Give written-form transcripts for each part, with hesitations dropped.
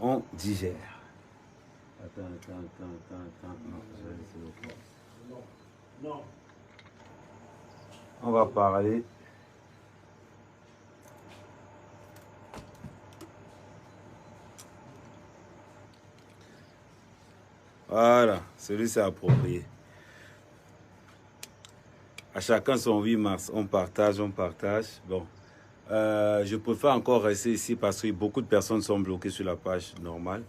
on digère. Attends. Non, je vais laisser le point. Non. On va parler. Voilà, celui c'est approprié. À chacun son 8 mars, on partage. Bon, je préfère encore rester ici parce que beaucoup de personnes sont bloquées sur la page normale.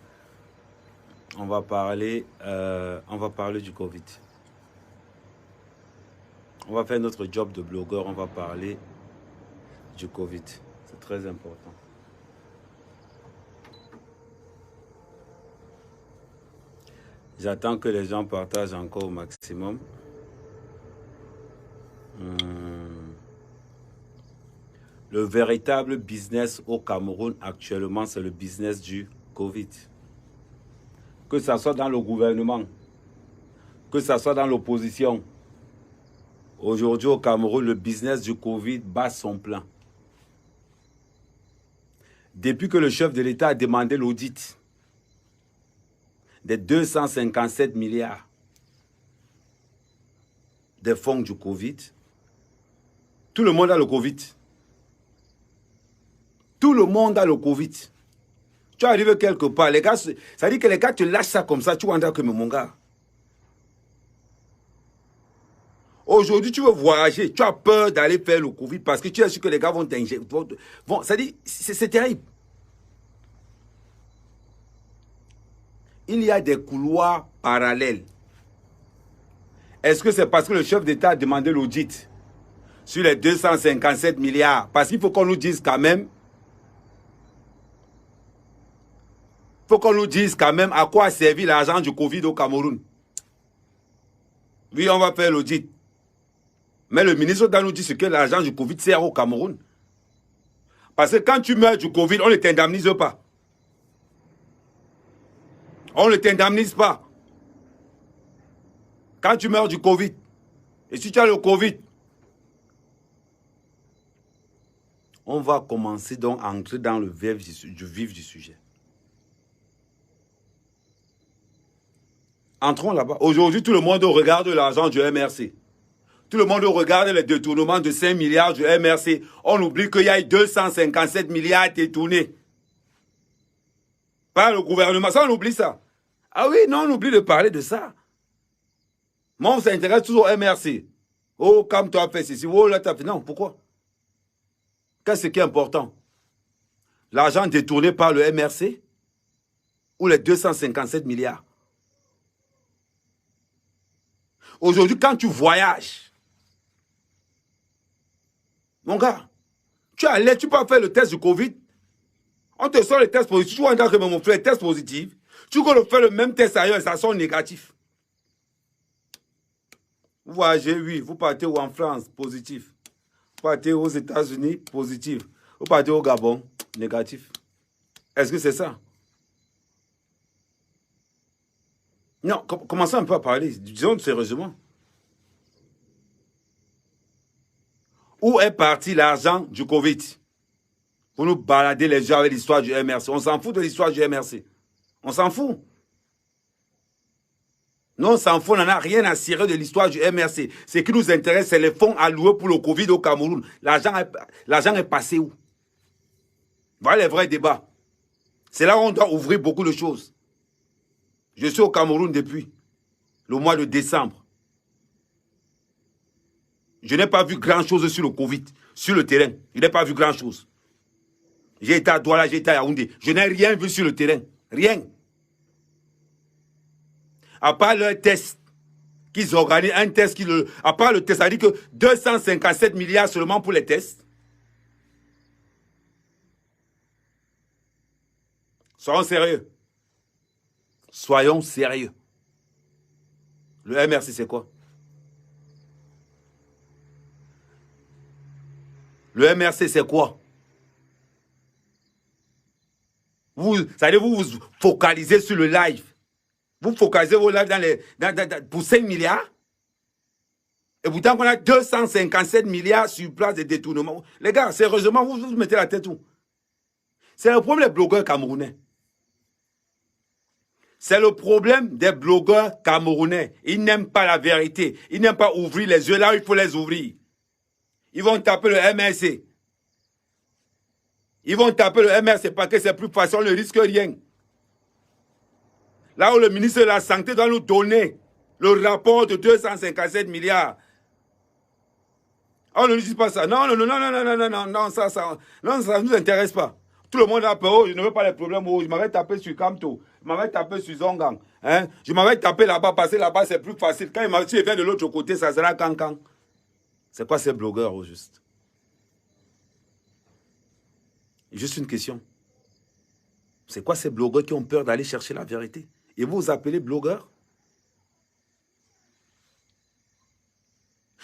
On va parler du Covid. On va faire notre job de blogueur, on va parler du Covid. C'est très important. J'attends que les gens partagent encore au maximum. Le véritable business au Cameroun actuellement, c'est le business du Covid. Que ça soit dans le gouvernement, que ça soit dans l'opposition. Aujourd'hui au Cameroun, le business du Covid bat son plein. Depuis que le chef de l'État a demandé l'audit des 257 milliards des fonds du Covid, tout le monde a le Covid. Tout le monde a le Covid. Tu arrives quelque part, les gars, ça dit que les gars te lâchent ça comme ça, tu vois que mon gars. Aujourd'hui, tu veux voyager, tu as peur d'aller faire le Covid parce que tu es sûr que les gars vont t'injecter. Ça dit, c'est terrible. Il y a des couloirs parallèles. Est-ce que c'est parce que le chef d'État a demandé l'audit sur les 257 milliards? Parce qu'il faut qu'on nous dise quand même. Il faut qu'on nous dise quand même à quoi a servi l'argent du Covid au Cameroun. Oui, on va faire l'audit. Mais le ministre doit nous dire ce que l'argent du Covid sert au Cameroun. Parce que quand tu meurs du Covid, on ne t'indemnise pas. On ne t'indemnise pas. Quand tu meurs du Covid, et si tu as le Covid, on va commencer donc à entrer dans le vif du sujet. Entrons là-bas. Aujourd'hui, tout le monde regarde l'argent du MRC. Tout le monde regarde les détournements de 5 milliards du MRC. On oublie qu'il y a 257 milliards détournés par le gouvernement. Ça, on oublie ça. Ah oui, non, on oublie de parler de ça. Moi, on s'intéresse toujours au MRC. Oh, comme tu as fait ceci. Oh, là, tu as fait. Non, pourquoi? Qu'est-ce qui est important? L'argent détourné par le MRC ou les 257 milliards? Aujourd'hui, quand tu voyages, mon gars, tu es allé, tu peux faire le test du Covid. On te sort le test positif. Tu vois que mon frère, test positif. Tu peux faire le même test ailleurs et ça sort négatif. Vous voyagez, oui. Vous partez où en France? Positif. Vous partez aux États-Unis? Positif. Vous partez au Gabon? Négatif. Est-ce que c'est ça? Non, commençons un peu à parler. Disons sérieusement. Où est parti l'argent du Covid? Pour nous balader les gens avec l'histoire du MRC. On s'en fout de l'histoire du MRC. On s'en fout. Non, on s'en fout, on n'en a rien à cirer de l'histoire du MRC. Ce qui nous intéresse, c'est les fonds alloués pour le Covid au Cameroun. L'argent est passé où? Voilà les vrais débats. C'est là où on doit ouvrir beaucoup de choses. Je suis au Cameroun depuis le mois de décembre. Je n'ai pas vu grand-chose sur le Covid, sur le terrain. Je n'ai pas vu grand-chose. J'ai été à Douala, j'ai été à Yaoundé. Je n'ai rien vu sur le terrain. Rien. À part leur test, qu'ils organisent un test, à part le test, ça dit que 257 milliards seulement pour les tests. Soyons sérieux. Soyons sérieux. Le MRC, c'est quoi? Le MRC, c'est quoi? Vous vous focalisez sur le live. Vous focalisez vos lives pour 5 milliards. Et pourtant, qu'on a 257 milliards sur place de détournement. Les gars, sérieusement, vous mettez la tête où? C'est le problème des blogueurs camerounais. C'est le problème des blogueurs camerounais. Ils n'aiment pas la vérité. Ils n'aiment pas ouvrir les yeux là où il faut les ouvrir. Ils vont taper le MRC. Ils vont taper le MRC parce que c'est plus facile, on ne risque rien. Là où le ministre de la Santé doit nous donner le rapport de 257 milliards. On ne nous dit pas ça. Non, non, non, non, non, non, non, non, non, ça ne nous intéresse pas. Tout le monde a peur, oh, je ne veux pas les problèmes, oh, je m'avais tapé sur Kamto, je m'avais tapé sur Zongang, hein? Je m'avais tapé là-bas, parce que là-bas c'est plus facile. Quand il vient de l'autre côté, ça sera cancan. C'est quoi ces blogueurs au juste? Juste une question. C'est quoi ces blogueurs qui ont peur d'aller chercher la vérité? Et vous vous appelez blogueurs?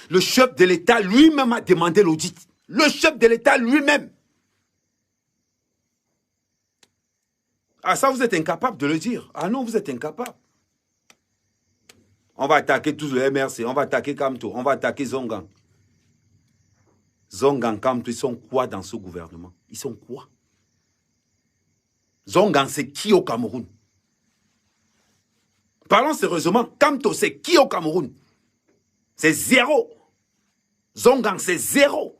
Le chef de l'État lui-même a demandé l'audit. Le chef de l'État lui-même. Ah ça, vous êtes incapable de le dire. Ah non, vous êtes incapable. On va attaquer tous le MRC, on va attaquer Kamto, on va attaquer Zongang. Zongang, Kamto, ils sont quoi dans ce gouvernement? Ils sont quoi? Zongang, c'est qui au Cameroun? Parlons sérieusement, Kamto, c'est qui au Cameroun? C'est zéro. Zongang, c'est zéro.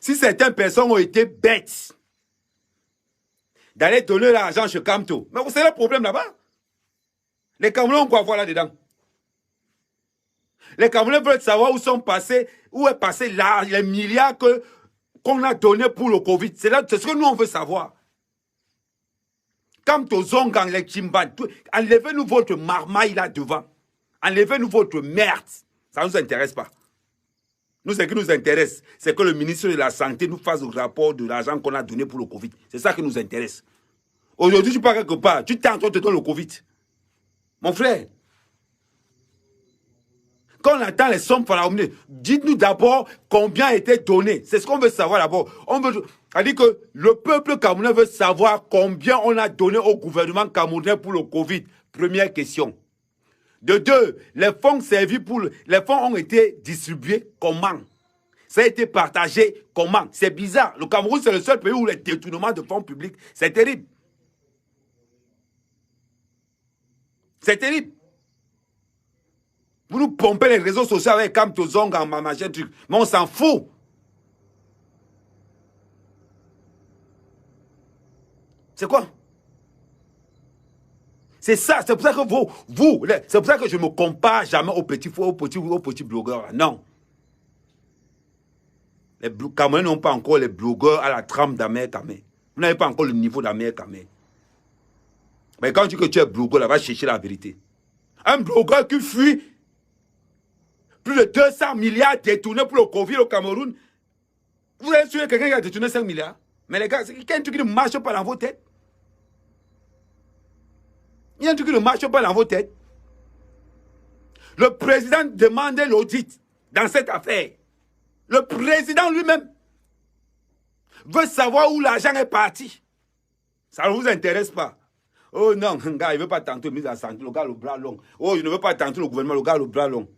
Si certaines personnes ont été bêtes d'aller donner l'argent chez Kamto, mais vous savez le problème là-bas? Les Camerounais ont quoi voir là-dedans? Les Camerounais veulent savoir où sont passés, où est passé les milliards qu'on a donnés pour le Covid. C'est ce que nous on veut savoir. Kamto, Zongang, les Chimban, enlevez-nous votre marmaille là devant. Enlevez-nous votre merde. Ça ne nous intéresse pas. Nous, ce qui nous intéresse, c'est que le ministre de la Santé nous fasse le rapport de l'argent qu'on a donné pour le Covid. C'est ça qui nous intéresse. Aujourd'hui, tu pars quelque part, tu t'es en train de te donner le Covid. Mon frère, quand on attend les sommes faramineuses, dites-nous d'abord combien a été donné. C'est ce qu'on veut savoir d'abord. On veut dire que le peuple camerounais veut savoir combien on a donné au gouvernement camerounais pour le Covid. Première question. De deux, les fonds servis les fonds ont été distribués comment? Ça a été partagé comment? C'est bizarre. Le Cameroun, c'est le seul pays où les détournements de fonds publics, c'est terrible. C'est terrible. Vous nous pompez les réseaux sociaux avec Kamto Zongang, machin truc. Mais on s'en fout. C'est quoi? C'est ça, c'est pour ça que c'est pour ça que je ne me compare jamais aux petits blogueurs. Non. Les Camerounais n'ont pas encore les blogueurs à la trame d'Amérique. Vous n'avez pas encore le niveau d'Amérique. Mais quand tu dis que tu es blogueur, là, va chercher la vérité. Un blogueur qui fuit plus de 200 milliards détournés pour le Covid au Cameroun. Vous avez su quelqu'un qui a détourné 5 milliards? Mais les gars, il y a un truc qui ne marche pas dans vos têtes. Il y a un truc qui ne marche pas dans vos têtes. Le président demandait l'audit dans cette affaire. Le président lui-même veut savoir où l'argent est parti. Ça ne vous intéresse pas. Oh non, gars, il ne veut pas tenter le ministre de la Santé, le gars le bras long. Oh, il ne veut pas tenter le gouvernement, le gars le bras long.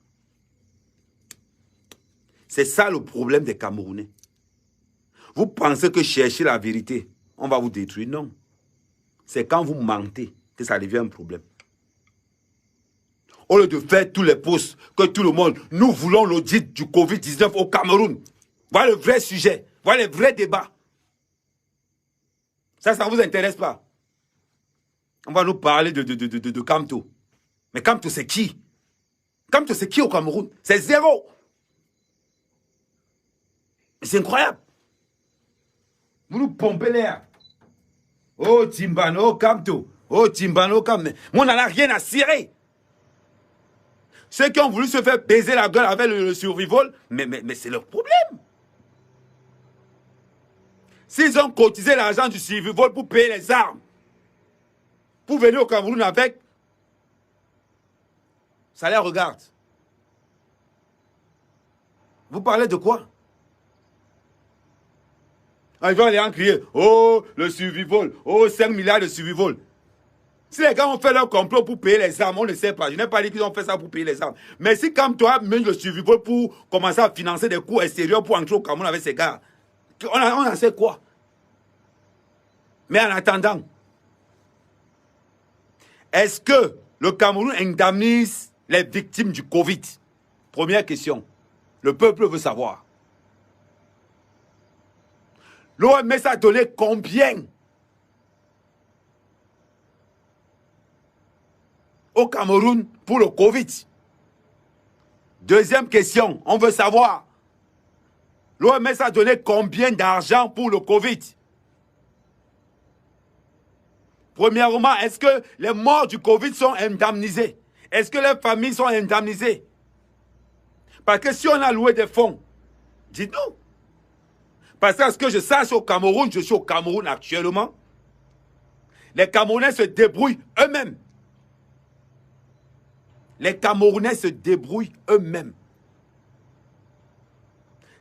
C'est ça le problème des Camerounais. Vous pensez que chercher la vérité, on va vous détruire? Non. C'est quand vous mentez que ça devient un problème. Au lieu de faire tous les posts, que tout le monde, nous voulons l'audit du Covid-19 au Cameroun. Voilà le vrai sujet, voilà le vrai débat. Ça ne vous intéresse pas. On va nous parler de Kamto. Mais Kamto, c'est qui? Kamto, c'est qui au Cameroun? C'est zéro. C'est incroyable. Vous nous pompez l'air. Oh, Timbano, Kamto. Oh, Timbano, Kamto. Mais on n'en a rien à cirer. Ceux qui ont voulu se faire baiser la gueule avec le survival, mais c'est leur problème. S'ils ont cotisé l'argent du survival pour payer les armes, pour venir au Cameroun avec, ça les regarde. Vous parlez de quoi? Ils vont aller en crier, oh, le survival, oh, 5 milliards de survival. Si les gars ont fait leur complot pour payer les armes, on ne sait pas. Je n'ai pas dit qu'ils ont fait ça pour payer les armes. Mais si comme toi, même le survival pour commencer à financer des cours extérieurs pour entrer au Cameroun avec ces gars, on en sait quoi? Mais en attendant, est-ce que le Cameroun indemnise les victimes du Covid? Première question. Le peuple veut savoir. L'OMS a donné combien au Cameroun pour le Covid? Deuxième question, on veut savoir. L'OMS a donné combien d'argent pour le Covid? Premièrement, est-ce que les morts du Covid sont indemnisés? Est-ce que les familles sont indemnisées? Parce que si on a loué des fonds, dites-nous. Parce que ce que je sache au Cameroun, je suis au Cameroun actuellement, les Camerounais se débrouillent eux-mêmes. Les Camerounais se débrouillent eux-mêmes.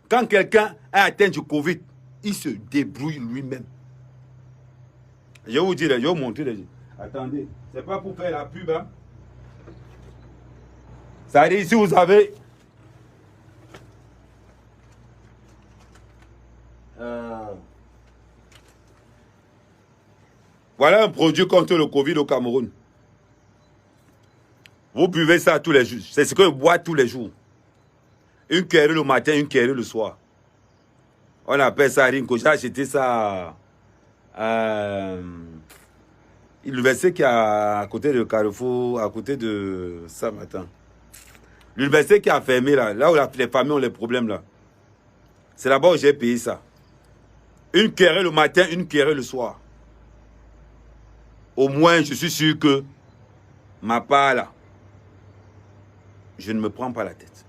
Quand quelqu'un est atteint du Covid, il se débrouille lui-même. Je vais vous dire, je vais vous montrer. Attendez, c'est pas pour faire la pub. Hein. Ça veut dire, si vous avez... Voilà un produit contre le Covid au Cameroun. Vous buvez ça tous les jours. C'est ce que je bois tous les jours. Une cuillerée le matin, une cuillerée le soir. On appelle ça Rinko. J'ai acheté ça à l'université qui est à côté de Carrefour, à côté de ça matin. L'université qui a fermé là où les familles ont les problèmes là. C'est là-bas où j'ai payé ça. Une cuillerée le matin, une cuillerée le soir. Au moins, je suis sûr que ma part là, je ne me prends pas la tête.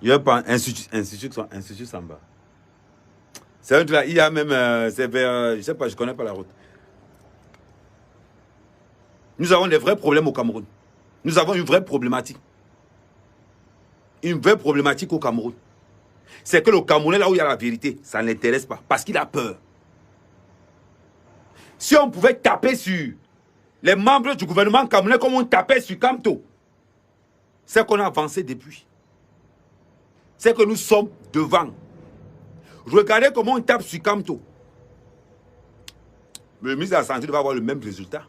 Il y a pas Institut Samba. C'est un là, il y a même, c'est vers, je sais pas, je connais pas la route. Nous avons des vrais problèmes au Cameroun. Nous avons une vraie problématique. Une vraie problématique au Cameroun. C'est que le Camerounais, là où il y a la vérité, ça ne l'intéresse pas, parce qu'il a peur. Si on pouvait taper sur les membres du gouvernement camerounais comme on tapait sur Kamto, c'est qu'on a avancé depuis. C'est que nous sommes devant. Regardez comment on tape sur Kamto. Le ministre de la Santé va avoir le même résultat.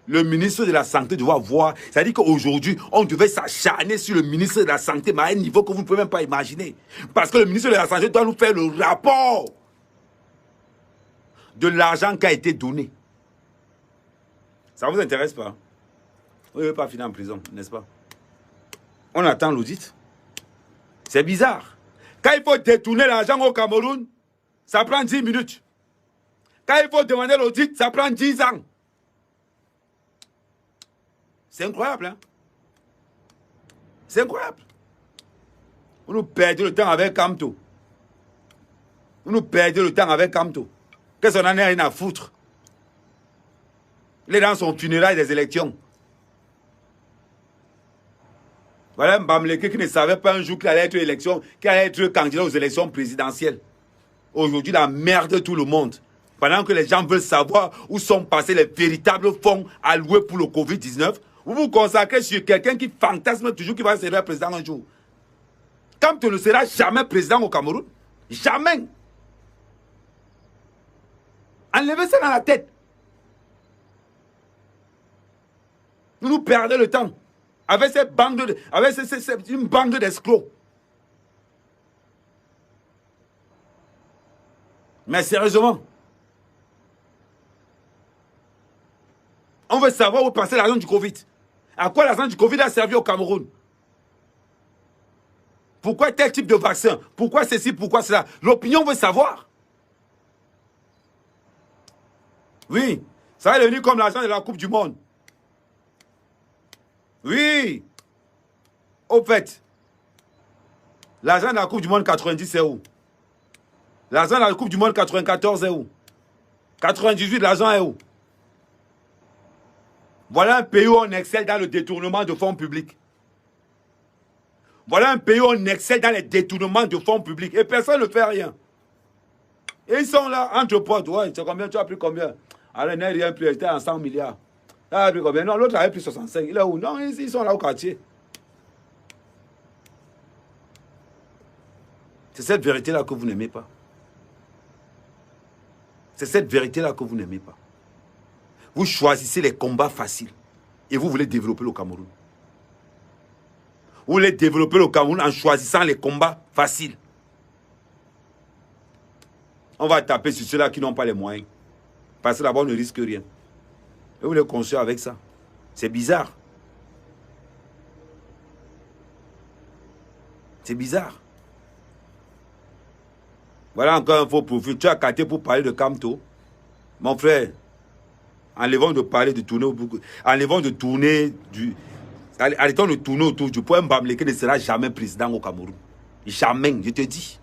Le ministre de la Santé doit voir. C'est-à-dire qu'aujourd'hui, on devait s'acharner sur le ministre de la Santé, mais à un niveau que vous ne pouvez même pas imaginer. Parce que le ministre de la Santé doit nous faire le rapport de l'argent qui a été donné. Ça ne vous intéresse pas? Vous ne pouvez pas finir en prison, n'est-ce pas? On attend l'audit. C'est bizarre. Quand il faut détourner l'argent au Cameroun, ça prend 10 minutes. Quand il faut demander l'audit, ça prend 10 ans. C'est incroyable, hein? C'est incroyable. Vous nous perdez le temps avec Kamto. Vous nous perdez le temps avec Kamto. Qu'est-ce qu'on en a rien à foutre? Il est dans son funérail des élections. Voilà Mbamleke qui ne savait pas un jour qu'il allait être candidat aux élections présidentielles. Aujourd'hui, il emmerde tout le monde. Pendant que les gens veulent savoir où sont passés les véritables fonds alloués pour le Covid-19, vous vous consacrez sur quelqu'un qui fantasme toujours qu'il va servir président un jour. Quand tu ne seras jamais président au Cameroun, jamais. Enlevez ça dans la tête. Nous nous perdons le temps avec cette bande une bande d'escrocs. Mais sérieusement, on veut savoir où passer l'argent du Covid. À quoi l'argent du Covid a servi au Cameroun? Pourquoi tel type de vaccin? Pourquoi ceci? Pourquoi cela? L'opinion veut savoir. Oui, ça est devenu comme l'argent de la Coupe du Monde. Oui. Au fait, l'argent de la Coupe du Monde 90 c'est où? L'argent de la Coupe du Monde 94 est où? 98, l'argent est où? Voilà un pays où on excelle dans le détournement de fonds publics. Voilà un pays où on excelle dans les détournements de fonds publics. Et personne ne fait rien. Et ils sont là, entre potes. Ouais, c'est combien? Tu as pris combien? Alors, il n'a rien pris, il était en 100 milliards. Tu as pris combien? Non, l'autre avait pris 65. Il est où? Non, ils sont là au quartier. C'est cette vérité-là que vous n'aimez pas. C'est cette vérité-là que vous n'aimez pas. Vous choisissez les combats faciles et vous voulez développer le Cameroun. Vous voulez développer le Cameroun en choisissant les combats faciles. On va taper sur ceux-là qui n'ont pas les moyens. Parce que là-bas, on ne risque rien. Et vous voulez construire avec ça. C'est bizarre. C'est bizarre. Voilà encore un faux profil. Tu as capté pour parler de Kamto. Mon frère, enlevons de parler de tourner. Enlevons de tourner du... Arrêtons de tourner autour du point. Mbamleke ne sera jamais président au Cameroun. Jamais, je te dis.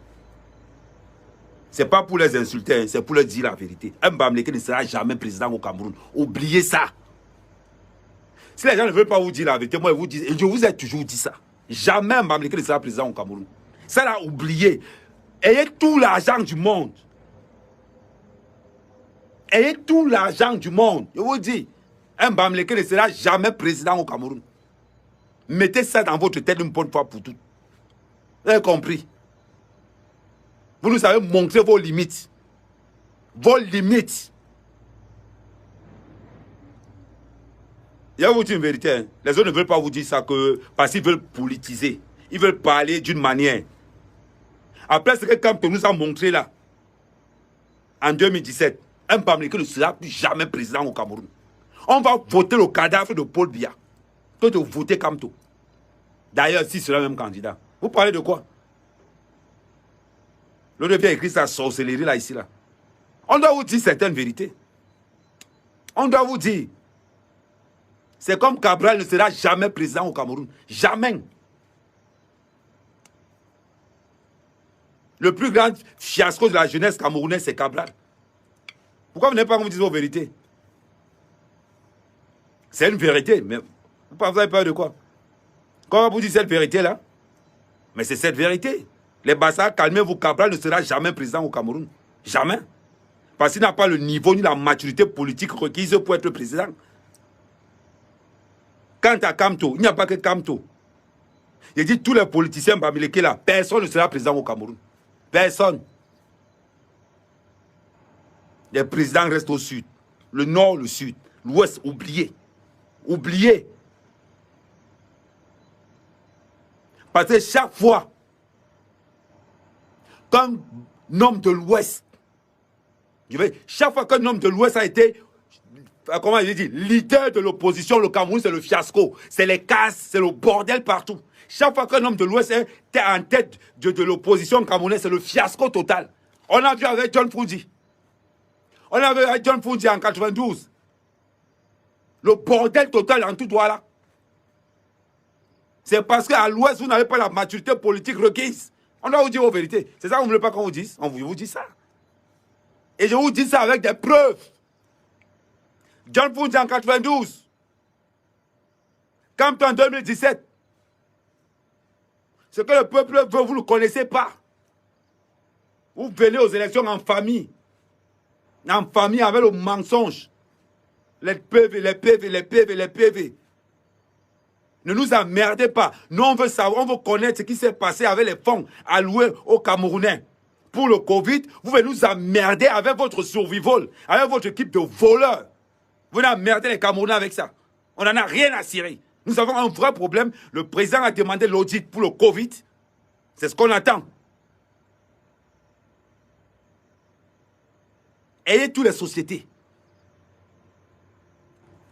Ce n'est pas pour les insulter, c'est pour leur dire la vérité. Mbamleke ne sera jamais président au Cameroun. Oubliez ça. Si les gens ne veulent pas vous dire la vérité, moi je vous dis, et je vous ai toujours dit ça. Jamais Mbamleke ne sera président au Cameroun. Ça l'a oublié. Ayez tout l'argent du monde. Ayez tout l'argent du monde. Je vous dis, Mbamleke ne sera jamais président au Cameroun. Mettez ça dans votre tête une bonne fois pour toutes. Vous avez compris? Vous nous savez montrer vos limites. Vos limites. Il y a vous dire une vérité. Hein. Les autres ne veulent pas vous dire ça parce qu'ils veulent politiser. Ils veulent parler d'une manière. Après ce que Kamto nous a montré là, en 2017, Mbamleke ne sera plus jamais président au Cameroun. On va voter le cadavre de Paul Biya que de voter Kamto. D'ailleurs, si c'est le même candidat. Vous parlez de quoi? L'autre vient écrire sa sorcellerie là, ici, là. On doit vous dire certaines vérités. On doit vous dire. C'est comme Cabral ne sera jamais président au Cameroun. Jamais. Le plus grand fiasco de la jeunesse camerounaise, c'est Cabral. Pourquoi vous n'avez pas vous dire vos vérités? C'est une vérité, mais vous avez peur de quoi? Comment vous dites cette vérité-là? Mais c'est cette vérité. Les Bassa, calmez-vous, Cabral ne sera jamais président au Cameroun. Jamais. Parce qu'il n'a pas le niveau ni la maturité politique requise pour être président. Quant à Kamto, il n'y a pas que Kamto. Il dit tous les politiciens Mbamleke là, personne ne sera président au Cameroun. Personne. Les présidents restent au sud. Le nord, le sud. L'ouest, oublié. Oublié. Parce que chaque fois qu'un homme de l'ouest, chaque fois qu'un homme de l'ouest a été, comment il dit, leader de l'opposition, le Cameroun, c'est le fiasco. C'est les casses, c'est le bordel partout. Chaque fois qu'un homme de l'ouest est en tête de l'opposition camerounaise, c'est le fiasco total. On a vu avec John Fuji. On a vu avec John Fuji en 92. Le bordel total en tout droit là. C'est parce qu'à l'ouest, vous n'avez pas la maturité politique requise. On doit vous dire vos vérités. C'est ça que vous ne voulez pas qu'on vous dise. On vous dit ça. Et je vous dis ça avec des preuves. John Fuji en 92. Kamto en 2017. Ce que le peuple veut, vous ne le connaissez pas. Vous venez aux élections en famille. En famille avec le mensonge. Les PV, les PV, les PV, les PV. Ne nous emmerdez pas. Nous, on veut savoir, on veut connaître ce qui s'est passé avec les fonds alloués aux Camerounais. Pour le Covid, vous venez nous emmerder avec votre survival, avec votre équipe de voleurs. Vous venez emmerder les Camerounais avec ça. On n'en a rien à cirer. Nous avons un vrai problème. Le président a demandé l'audit pour le Covid. C'est ce qu'on attend. Ayez toutes les sociétés.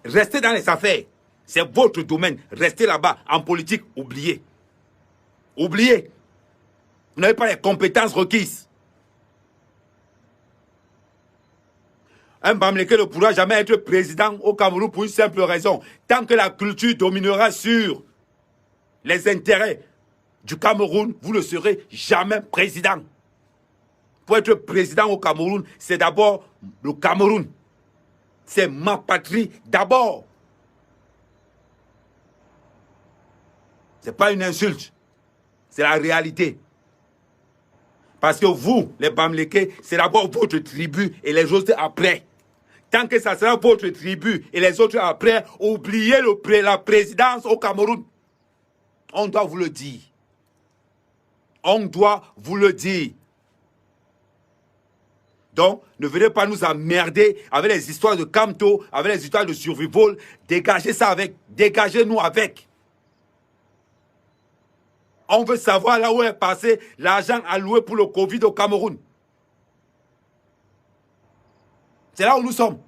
Restez dans les affaires. C'est votre domaine. Restez là-bas. En politique, oubliez. Oubliez. Vous n'avez pas les compétences requises. Un Mbamleke ne pourra jamais être président au Cameroun pour une simple raison. Tant que la culture dominera sur les intérêts du Cameroun, vous ne serez jamais président. Pour être président au Cameroun, c'est d'abord le Cameroun. C'est ma patrie d'abord. Ce n'est pas une insulte. C'est la réalité. Parce que vous, les Mbamleke, c'est d'abord votre tribu et les autres après. Tant que ça sera votre tribu et les autres après, oubliez la présidence au Cameroun. On doit vous le dire. On doit vous le dire. Donc, ne venez pas nous emmerder avec les histoires de Camto, avec les histoires de survival. Dégagez ça avec. Dégagez-nous avec. On veut savoir là où est passé l'argent alloué pour le Covid au Cameroun. C'est là où nous sommes.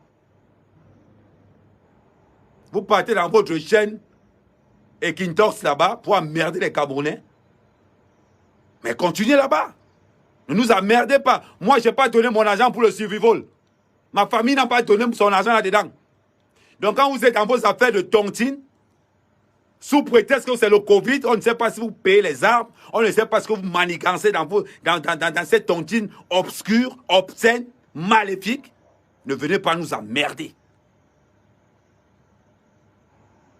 Vous partez dans votre chaîne et Kintox là-bas pour emmerder les Camerounais. Mais continuez là-bas. Ne nous emmerdez pas. Moi, je n'ai pas donné mon argent pour le survival. Ma famille n'a pas donné son argent là-dedans. Donc, quand vous êtes dans vos affaires de tontine, sous prétexte que c'est le Covid, on ne sait pas si vous payez les arbres, on ne sait pas ce que vous manigancez dans cette tontine obscure, obscène, maléfique. Ne venez pas nous emmerder.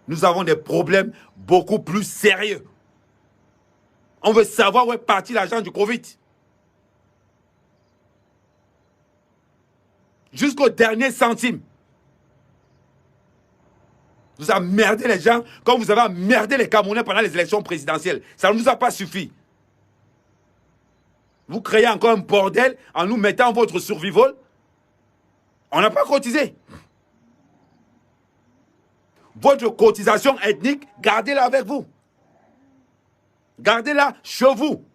Nous avons des problèmes beaucoup plus sérieux. On veut savoir où est parti l'argent du Covid. Jusqu'au dernier centime. Vous avez emmerdé les gens comme vous avez emmerdé les Camerounais pendant les élections présidentielles. Ça ne nous a pas suffi. Vous créez encore un bordel en nous mettant votre survival. On n'a pas cotisé. Votre cotisation ethnique, gardez-la avec vous. Gardez-la chez vous.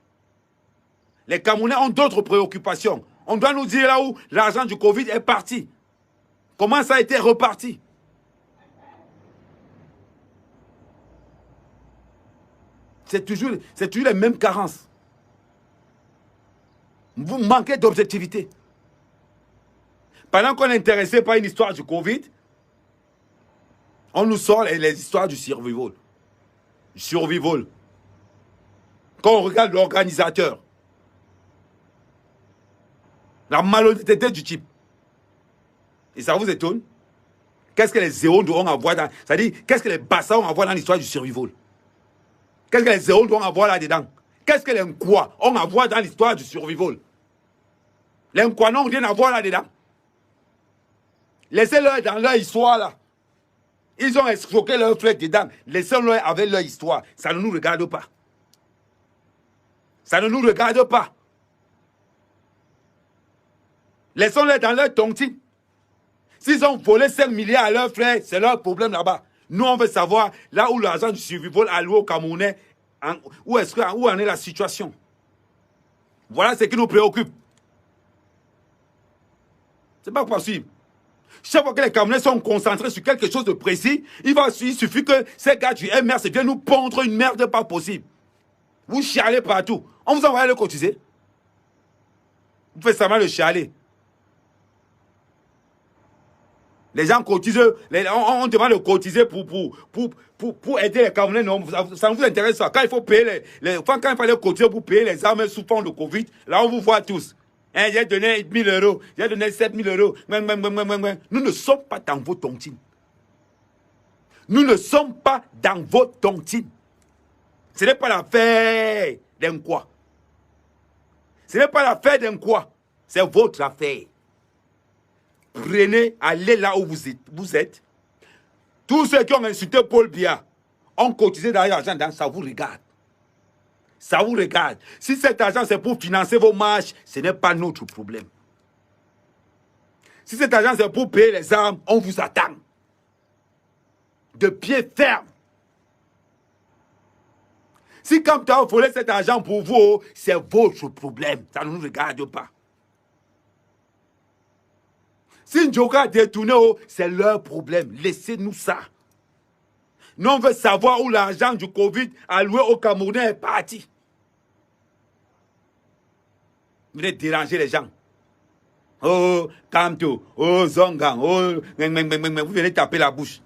Les Camerounais ont d'autres préoccupations. On doit nous dire là où l'argent du Covid est parti. Comment ça a été reparti. C'est toujours les mêmes carences. Vous manquez d'objectivité. Pendant qu'on est intéressé par une histoire du Covid, on nous sort les histoires du survival. Survival. Quand on regarde l'organisateur, la malhonnêteté du type. Et ça vous étonne? Qu'est-ce que les zéros doivent avoir dans... C'est-à-dire, qu'est-ce que les bassins ont à voir dans l'histoire du survival? Qu'est-ce que les zéros doivent avoir là-dedans? Qu'est-ce que les Nkwa ont à voir dans l'histoire du survival? Les Nkwa n'ont rien à voir là-dedans. Laissez-leur dans leur histoire là. Ils ont escroqué leur flèche dedans. Laissez-leur avec leur histoire. Ça ne nous regarde pas. Ça ne nous regarde pas. Laissons-les dans leur tontine. S'ils ont volé 5 milliards à leurs frères, c'est leur problème là-bas. Nous, on veut savoir là où l'argent du survival alloué au Camerounais, où en est la situation. Voilà ce qui nous préoccupe. C'est pas possible. Chaque fois que les Camerounais sont concentrés sur quelque chose de précis, il suffit que ces gars du MRC viennent nous pondre une merde pas possible. Vous chialez partout. On vous envoie le cotiser. Vous faites seulement le chialer. Les gens cotisent, on demande de cotiser pour aider les Camerounais. Non, ça ne vous intéresse pas. Quand il faut payer quand il fallait cotiser pour payer les armes sous fond de Covid, là on vous voit tous. Hein, j'ai donné 1 000 euros, j'ai donné 7 000 euros. Nous ne sommes pas dans vos tontines. Nous ne sommes pas dans vos tontines. Ce n'est pas l'affaire d'un quoi. Ce n'est pas l'affaire d'un quoi. C'est votre affaire. Prenez, allez là où vous êtes. Tous ceux qui ont insulté Paul Biya ont cotisé dans l'argent, ça vous regarde. Ça vous regarde. Si cet argent c'est pour financer vos marches, ce n'est pas notre problème. Si cet argent c'est pour payer les armes, on vous attend. De pied ferme. Si comme tu as volé cet argent pour vous, c'est votre problème. Ça ne nous regarde pas. Si Ndjoka a détourné, c'est leur problème. Laissez-nous ça. Nous, on veut savoir où l'argent du Covid alloué au Camerounais est parti. Vous venez déranger les gens. Oh, Kamto, oh, Zongang, oh, vous venez taper la bouche.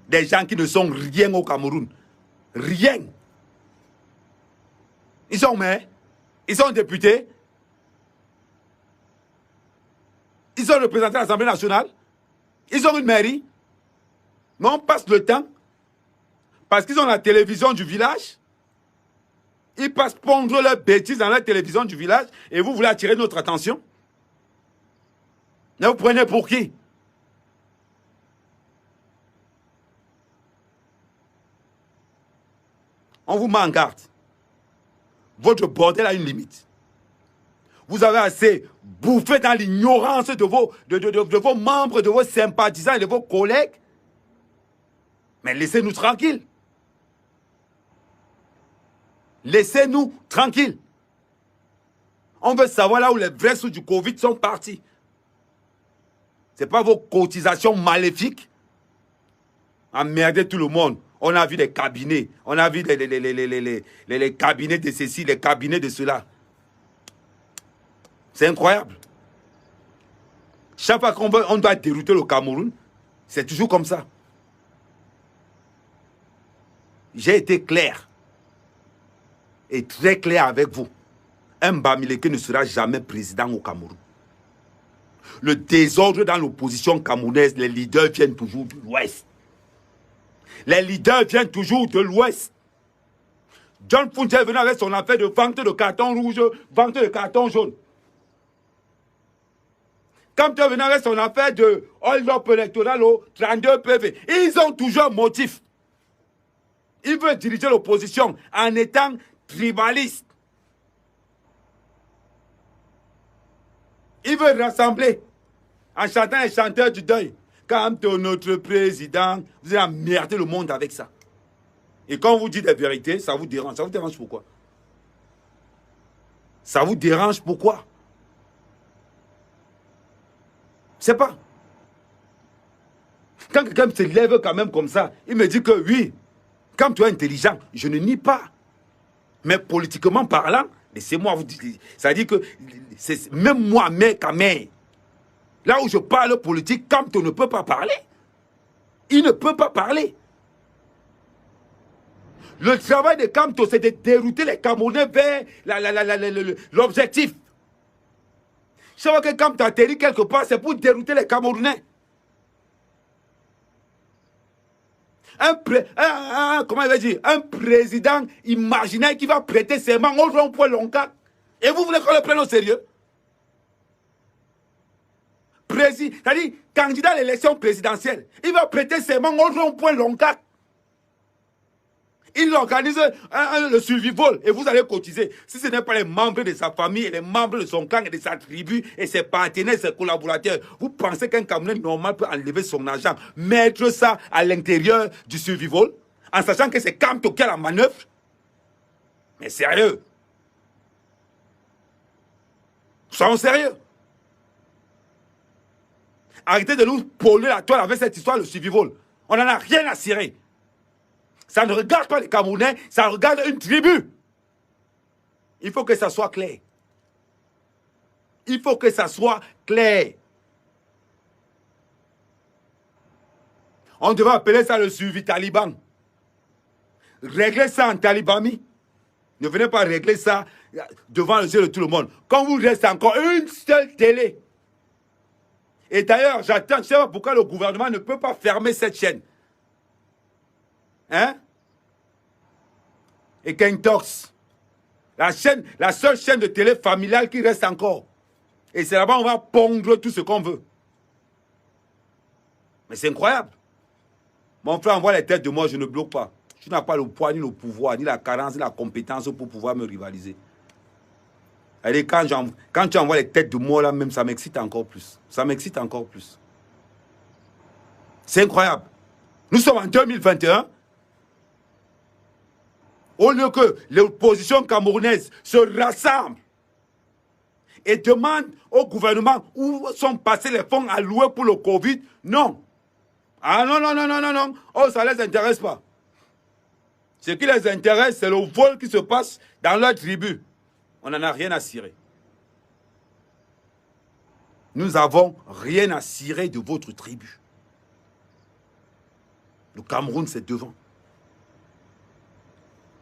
Des gens qui ne sont rien au Cameroun. Rien. Ils sont maires, ils sont députés, ils sont représentés à l'Assemblée nationale, ils ont une mairie, mais on passe le temps, parce qu'ils ont la télévision du village, ils passent pondre leurs bêtises dans la télévision du village, et vous voulez attirer notre attention. Mais vous prenez pour qui? On vous met en garde. Votre bordel a une limite. Vous avez assez bouffé dans l'ignorance de vos membres, de vos sympathisants et de vos collègues. Mais laissez-nous tranquilles. Laissez-nous tranquilles. On veut savoir là où les vrais sous du Covid sont partis. Ce n'est pas vos cotisations maléfiques. Emmerder tout le monde. On a vu des cabinets. On a vu les cabinets de ceci, les cabinets de cela. C'est incroyable. Chaque fois qu'on doit dérouter le Cameroun, c'est toujours comme ça. J'ai été clair. Et très clair avec vous. Un Bamileke ne sera jamais président au Cameroun. Le désordre dans l'opposition camerounaise, les leaders viennent toujours de l'Ouest. Les leaders viennent toujours de l'Ouest. John Funche est venu avec son affaire de vente de carton rouge, vente de carton jaune. Quand tu es venu avec son affaire de hold-up électoral au 32 PV, ils ont toujours un motif. Ils veulent diriger l'opposition en étant tribaliste. Ils veulent rassembler en chantant les chanteurs du deuil. Quand notre président, vous allez emmerder le monde avec ça. Et quand on vous dit des vérités, ça vous dérange. Ça vous dérange pourquoi? Ça vous dérange pourquoi? Je sais pas. Quand quelqu'un se lève quand même comme ça, il me dit que oui, quand tu es intelligent, je ne nie pas. Mais politiquement parlant, laissez-moi vous dire, ça dit que même moi, mec à mec, là où je parle politique, Kamto ne peut pas parler. Il ne peut pas parler. Le travail de Kamto, c'est de dérouter les Camerounais vers l'objectif. Chaque fois que Kamto atterrit quelque part, c'est pour dérouter les Camerounais. Comment il va dire? Un président imaginaire qui va prêter serment au rond-point Longuecaque. Et vous voulez qu'on le prenne au sérieux? C'est-à-dire, candidat à l'élection présidentielle, il va prêter serment au rond-point Longuecaque. Il organise le survival et vous allez cotiser. Si ce n'est pas les membres de sa famille et les membres de son clan et de sa tribu et ses partenaires, ses collaborateurs, vous pensez qu'un Camerounais normal peut enlever son argent, mettre ça à l'intérieur du survival, en sachant que c'est Kamto qui a la manœuvre? Mais sérieux? Soyons sérieux. Arrêtez de nous polluer la toile avec cette histoire de survival. On n'en a rien à cirer. Ça ne regarde pas les Camerounais, ça regarde une tribu. Il faut que ça soit clair. Il faut que ça soit clair. On devrait appeler ça le suivi taliban. Réglez ça en talibami. Ne venez pas régler ça devant les yeux de tout le monde. Quand vous restez encore une seule télé. Et d'ailleurs, j'attends, je ne sais pas pourquoi le gouvernement ne peut pas fermer cette chaîne. Hein? Et Kentox. La seule chaîne de télé familiale qui reste encore. Et c'est là-bas on va pondre tout ce qu'on veut. Mais c'est incroyable. Mon frère envoie les têtes de moi, je ne bloque pas. Je n'ai pas le poids, ni le pouvoir, ni la carence, ni la compétence pour pouvoir me rivaliser. Allez, quand tu envoies les têtes de moi là même, ça m'excite encore plus. Ça m'excite encore plus. C'est incroyable. Nous sommes en 2021. Au lieu que l'opposition camerounaise se rassemble et demande au gouvernement où sont passés les fonds alloués pour le Covid, non. Ah non, non, non, non, non, non. Oh, ça ne les intéresse pas. Ce qui les intéresse, c'est le vol qui se passe dans leur tribu. On n'en a rien à cirer. Nous n'avons rien à cirer de votre tribu. Le Cameroun, c'est devant.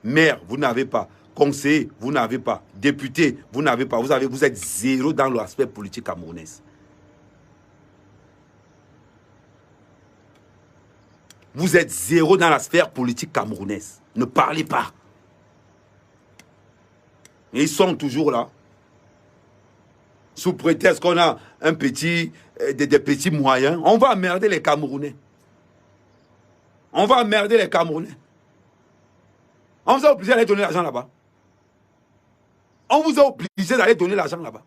Maire, vous n'avez pas. Conseiller, vous n'avez pas. Député, vous n'avez pas. Vous êtes zéro dans l'aspect politique camerounais. Vous êtes zéro dans la sphère politique camerounaise. Ne parlez pas. Et ils sont toujours là. Sous prétexte qu'on a des petits moyens. On va emmerder les Camerounais. On va emmerder les Camerounais. On vous a obligé d'aller donner l'argent là-bas. On vous a obligé d'aller donner l'argent là-bas.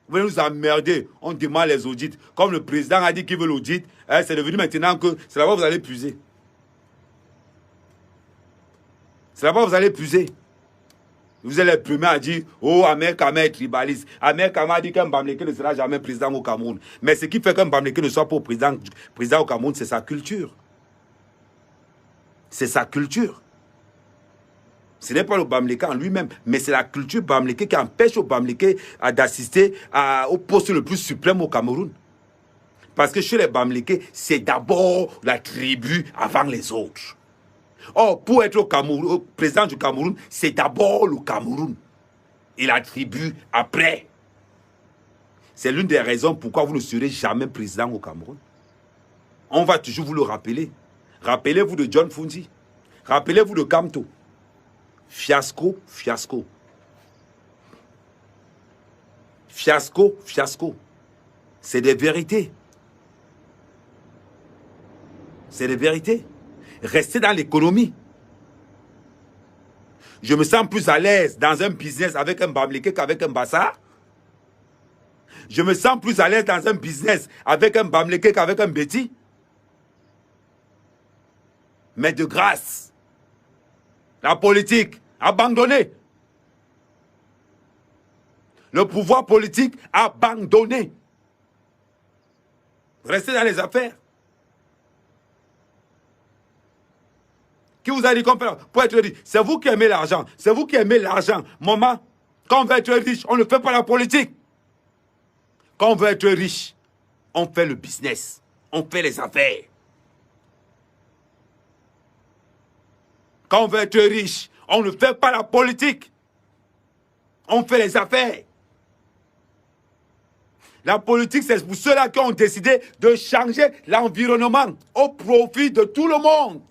Vous venez nous emmerder, on demande les audits. Comme le président a dit qu'il veut l'audit, hein, c'est devenu maintenant que c'est là-bas que vous allez puiser. C'est là-bas que vous allez puiser. Vous êtes les premiers à dire, oh, Ahmed Kama est tribaliste. Ahmed Kama a dit qu'un Bamleke ne sera jamais président au Cameroun. Mais ce qui fait qu'un Bamleke ne soit pas président au Cameroun, c'est sa culture. C'est sa culture. Ce n'est pas le Bamleke en lui-même, mais c'est la culture Bamleke qui empêche au Bamleke d'assister au poste le plus suprême au Cameroun. Parce que chez les Bamleke, c'est d'abord la tribu avant les autres. Or, pour être au président du Cameroun, c'est d'abord le Cameroun et la tribu après. C'est l'une des raisons pourquoi vous ne serez jamais président au Cameroun. On va toujours vous le rappeler. Rappelez-vous de John Funzi. Rappelez-vous de Kamto. Fiasco, fiasco. Fiasco, fiasco. C'est des vérités. C'est des vérités. Restez dans l'économie. Je me sens plus à l'aise dans un business avec un Bamleke qu'avec un Bassar. Je me sens plus à l'aise dans un business avec un Bamleke qu'avec un Betty. Mais de grâce, la politique, abandonnée. Le pouvoir politique, abandonné. Restez dans les affaires. Qui vous a dit qu'on fait pour être riche? C'est vous qui aimez l'argent. C'est vous qui aimez l'argent. Maman, quand on veut être riche, on ne fait pas la politique. Quand on veut être riche, on fait le business. On fait les affaires. Quand on veut être riche, on ne fait pas la politique. On fait les affaires. La politique, c'est pour ceux-là qui ont décidé de changer l'environnement au profit de tout le monde.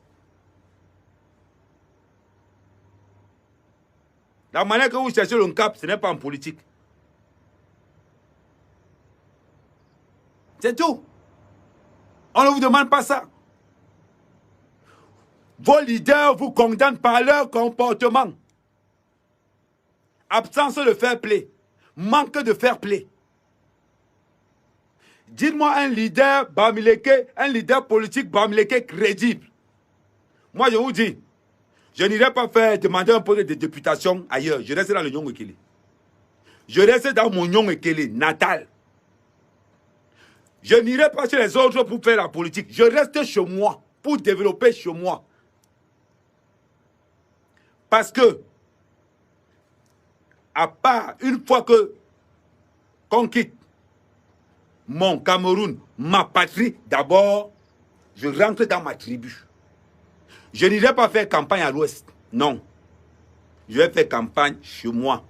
La manière que vous cherchez le cap, ce n'est pas en politique. C'est tout. On ne vous demande pas ça. Vos leaders vous condamnent par leur comportement. Absence de fair play. Manque de fair play. Dites-moi un leader Bamleke, un leader politique Bamleke crédible. Moi, je vous dis, je n'irai pas faire demander un poste de députation ailleurs. Je reste dans le Nyong Ekele. Je reste dans mon Nyong Ekele natal. Je n'irai pas chez les autres pour faire la politique. Je reste chez moi pour développer chez moi. Parce que, à part une fois qu'on quitte mon Cameroun, ma patrie, d'abord, je rentre dans ma tribu. Je n'irai pas faire campagne à l'ouest. Non. Je vais faire campagne chez moi,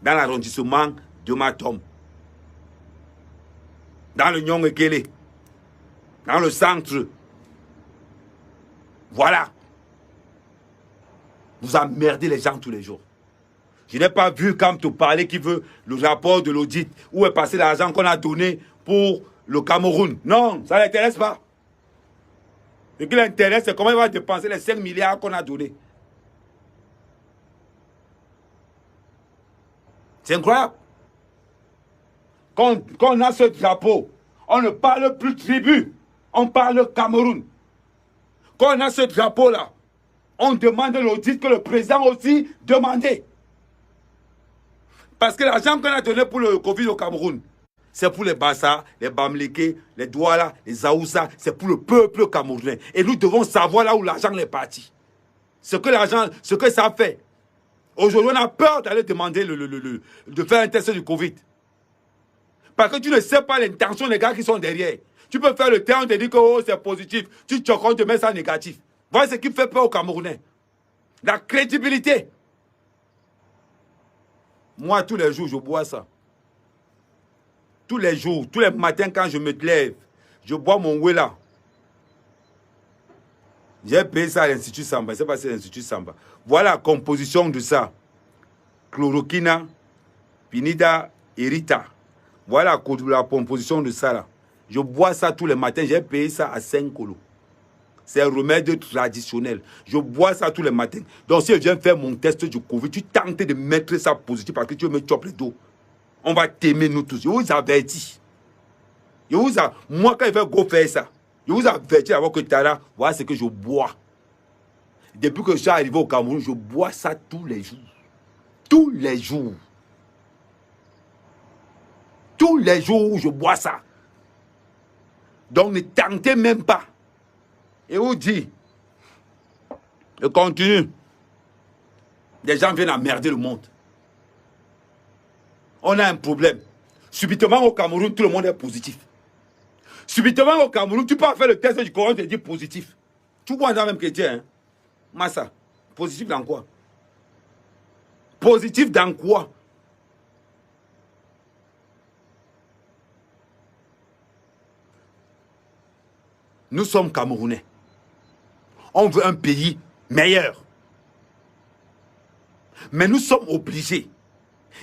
dans l'arrondissement de Matom. Dans le Nyong Ekele. Dans le centre. Voilà. Vous emmerdez les gens tous les jours. Je n'ai pas vu Kamto parler qui veut le rapport de l'audit. Où est passé l'argent qu'on a donné pour le Cameroun. Non, ça ne l'intéresse pas. Ce qui l'intéresse, c'est comment il va dépenser les 5 milliards qu'on a donnés. C'est incroyable. Quand on a ce drapeau, on ne parle plus tribu, on parle Cameroun. Quand on a ce drapeau-là, on demande l'audit que le président aussi demandait. Parce que l'argent qu'on a donné pour le Covid au Cameroun, c'est pour les Bassa, les Bamleke, les Douala, les Aoussa, c'est pour le peuple camerounais. Et nous devons savoir là où l'argent est parti. Ce que ça fait. Aujourd'hui, on a peur d'aller demander de faire un test du Covid. Parce que tu ne sais pas l'intention des gars qui sont derrière. Tu peux faire le test, on te dit que oh, c'est positif. Tu choques, te mets ça négatif. Voilà ce qui fait peur aux Camerounais. La crédibilité. Moi, tous les jours, je bois ça. Tous les jours, tous les matins quand je me lève, je bois mon Wela. J'ai payé ça à l'Institut Samba. C'est pas c'est l'Institut Samba. Voilà la composition de ça. Chloroquina, Pinida, Erita. Voilà la composition de ça là. Je bois ça tous les matins. J'ai payé ça à 5 colos. C'est un remède traditionnel. Je bois ça tous les matins. Donc si je viens faire mon test du Covid, tu tentes de mettre ça positif parce que tu veux me choper le dos. On va t'aimer nous tous. Je vous avertis. Moi, quand je vais go faire ça, je vous avertis d'abord que Tara, voilà ce que je bois. Depuis que je suis arrivé au Cameroun, je bois ça tous les jours. Tous les jours. Tous les jours, je bois ça. Donc ne tentez même pas. Et vous dit, je continue. Des gens viennent emmerder le monde. On a un problème. Subitement au Cameroun, tout le monde est positif. Subitement au Cameroun, tu peux faire le test du Coran, tu te dis positif. Tu vois dans le même chrétien, hein? Massa, positif dans quoi? Positif dans quoi? Nous sommes Camerounais. On veut un pays meilleur. Mais nous sommes obligés.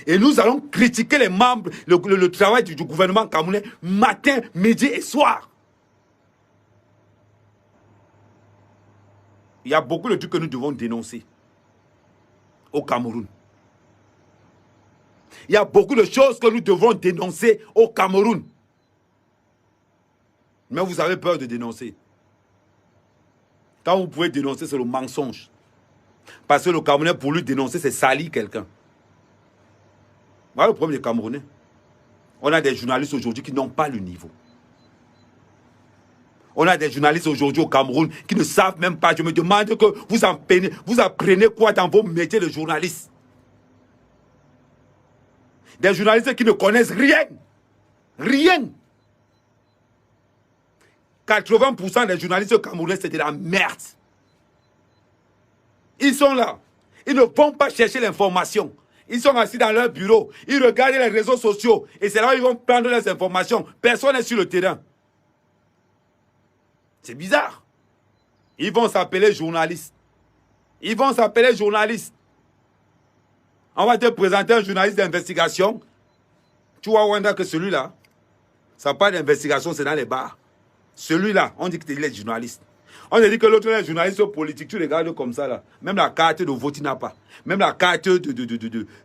Et nous allons critiquer les membres, le travail du gouvernement camerounais matin, midi et soir. Il y a beaucoup de trucs que nous devons dénoncer au Cameroun. Il y a beaucoup de choses que nous devons dénoncer au Cameroun. Mais vous avez peur de dénoncer. Quand vous pouvez dénoncer, c'est le mensonge. Parce que le Camerounais, pour lui dénoncer, c'est salir quelqu'un. Voilà le problème des Camerounais. On a des journalistes aujourd'hui qui n'ont pas le niveau. On a des journalistes aujourd'hui au Cameroun qui ne savent même pas. Je me demande que vous apprenez quoi dans vos métiers de journaliste. Des journalistes qui ne connaissent rien. Rien. 80% des journalistes camerounais, c'est de la merde. Ils sont là. Ils ne vont pas chercher l'information. Ils sont assis dans leur bureau. Ils regardent les réseaux sociaux. Et c'est là où ils vont prendre les informations. Personne n'est sur le terrain. C'est bizarre. Ils vont s'appeler journalistes. Ils vont s'appeler journalistes. On va te présenter un journaliste d'investigation. Tu vois, Wanda, que celui-là, ça part d'investigation, c'est dans les bars. Celui-là, on dit qu'il est journaliste. On dit que l'autre est journaliste politique. Tu regardes comme ça, là. Même la carte de vote, il n'a pas. Même la carte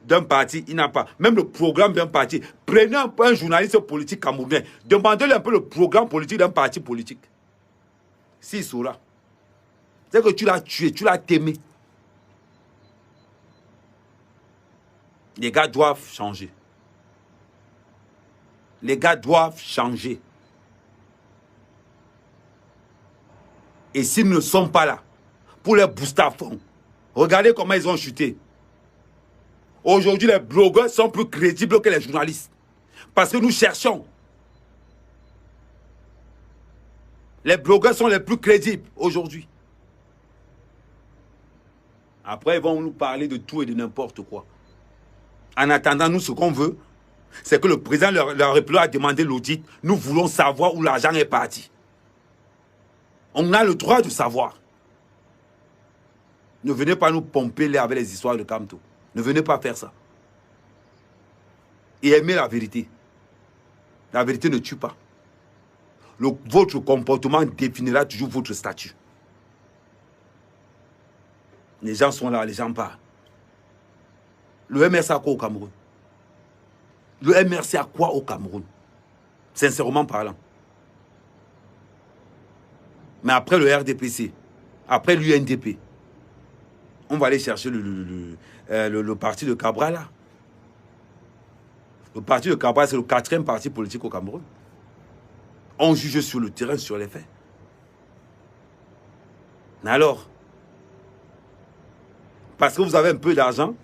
d'un parti, il n'a pas. Même le programme d'un parti. Prenez un journaliste politique camerounais. Demandez-lui un peu le programme politique d'un parti politique. S'il saura. C'est que tu l'as tué, tu l'as aimé. Les gars doivent changer. Les gars doivent changer. Et s'ils ne sont pas là, pour les booster à fond, regardez comment ils ont chuté. Aujourd'hui, les blogueurs sont plus crédibles que les journalistes. Parce que nous cherchons. Les blogueurs sont les plus crédibles aujourd'hui. Après, ils vont nous parler de tout et de n'importe quoi. En attendant, nous, ce qu'on veut, c'est que le président leur République a demandé l'audit. Nous voulons savoir où l'argent est parti. On a le droit de savoir. Ne venez pas nous pomper avec les histoires de Kamto. Ne venez pas faire ça. Et aimez la vérité. La vérité ne tue pas. Votre comportement définira toujours votre statut. Les gens sont là, les gens parlent. Le MRC a quoi au Cameroun? Le MRC a quoi au Cameroun? Sincèrement parlant. Mais après le RDPC, après l'UNDP, on va aller chercher le parti de Cabral là. Le parti de Cabral, c'est le 4e parti politique au Cameroun. On juge sur le terrain, sur les faits. Mais alors, parce que vous avez un peu d'argent,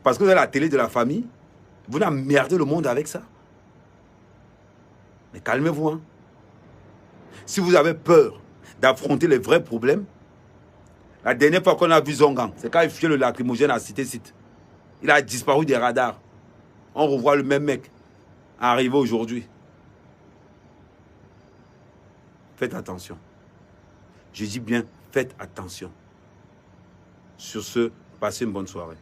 parce que vous avez la télé de la famille, vous n'emmerdez le monde avec ça. Mais calmez-vous, hein. Si vous avez peur d'affronter les vrais problèmes, la dernière fois qu'on a vu Zongan, c'est quand il fuyait le lacrymogène à Cité-Site. Il a disparu des radars. On revoit le même mec arriver aujourd'hui. Faites attention. Je dis bien, faites attention. Sur ce, passez une bonne soirée.